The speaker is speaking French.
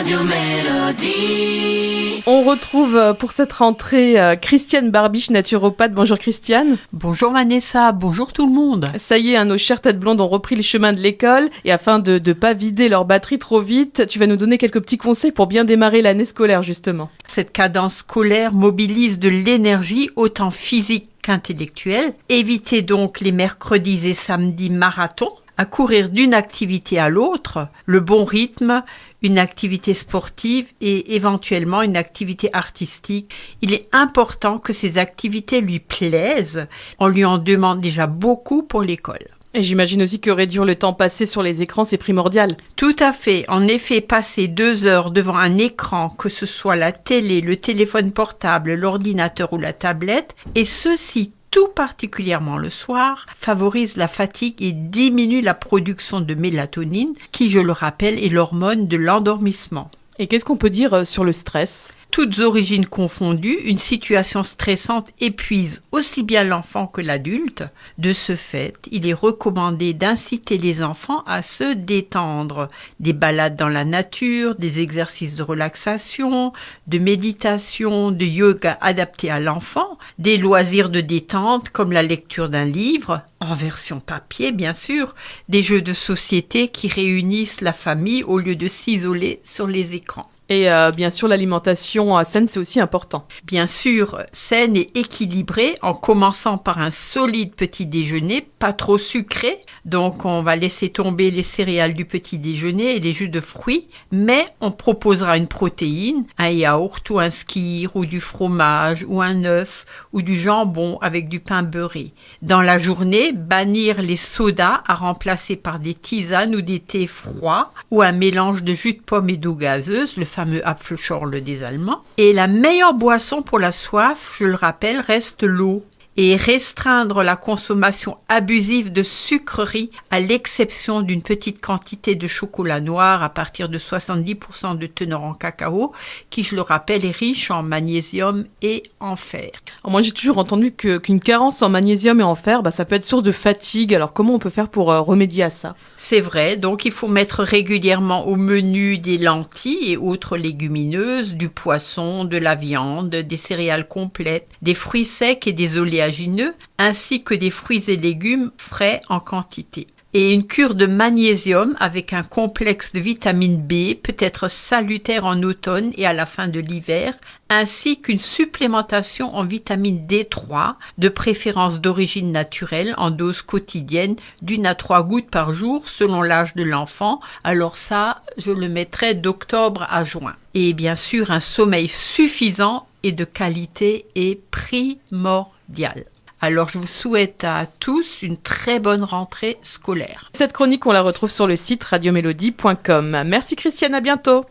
Radio Mélodie. On retrouve pour cette rentrée Christiane Barbiche, naturopathe. Bonjour Christiane. Bonjour Vanessa, bonjour tout le monde. Ça y est, nos chères têtes blondes ont repris le chemin de l'école et afin de ne pas vider leur batterie trop vite, tu vas nous donner quelques petits conseils pour bien démarrer l'année scolaire justement. Cette cadence scolaire mobilise de l'énergie autant physique qu'intellectuelle. Évitez donc les mercredis et samedis marathons à courir d'une activité à l'autre, le bon rythme, une activité sportive et éventuellement une activité artistique. Il est important que ces activités lui plaisent. On lui en demande déjà beaucoup pour l'école. Et j'imagine aussi que réduire le temps passé sur les écrans, c'est primordial. Tout à fait. En effet, passer 2 heures devant un écran, que ce soit la télé, le téléphone portable, l'ordinateur ou la tablette, et ceci tout particulièrement le soir, favorise la fatigue et diminue la production de mélatonine, qui, je le rappelle, est l'hormone de l'endormissement. Et qu'est-ce qu'on peut dire sur le stress ? Toutes origines confondues, une situation stressante épuise aussi bien l'enfant que l'adulte. De ce fait, il est recommandé d'inciter les enfants à se détendre. Des balades dans la nature, des exercices de relaxation, de méditation, de yoga adaptés à l'enfant, des loisirs de détente comme la lecture d'un livre, en version papier bien sûr, des jeux de société qui réunissent la famille au lieu de s'isoler sur les écrans. Et bien sûr, l'alimentation saine, c'est aussi important. Bien sûr, saine et équilibrée, en commençant par un solide petit déjeuner, pas trop sucré. Donc, on va laisser tomber les céréales du petit déjeuner et les jus de fruits. Mais on proposera une protéine, un yaourt ou un skyr, ou du fromage, ou un œuf, ou du jambon avec du pain beurré. Dans la journée, bannir les sodas à remplacer par des tisanes ou des thés froids, ou un mélange de jus de pomme et d'eau gazeuse, le fameux Apfelschorle des Allemands. Et la meilleure boisson pour la soif, je le rappelle, reste l'eau. Et restreindre la consommation abusive de sucreries à l'exception d'une petite quantité de chocolat noir à partir de 70% de teneur en cacao, qui, je le rappelle, est riche en magnésium et en fer. Alors moi, j'ai toujours entendu qu'une carence en magnésium et en fer, ça peut être source de fatigue. Alors, comment on peut faire pour remédier à ça ? C'est vrai, donc il faut mettre régulièrement au menu des lentilles et autres légumineuses, du poisson, de la viande, des céréales complètes, des fruits secs et des oléagineux, ainsi que des fruits et légumes frais en quantité. Et une cure de magnésium avec un complexe de vitamine B peut être salutaire en automne et à la fin de l'hiver, ainsi qu'une supplémentation en vitamine D3, de préférence d'origine naturelle, en dose quotidienne, d'1 à 3 gouttes par jour selon l'âge de l'enfant. Alors ça, je le mettrai d'octobre à juin. Et bien sûr, un sommeil suffisant et de qualité est primordial. Alors, je vous souhaite à tous une très bonne rentrée scolaire. Cette chronique, on la retrouve sur le site radiomélodie.com. Merci Christiane, à bientôt.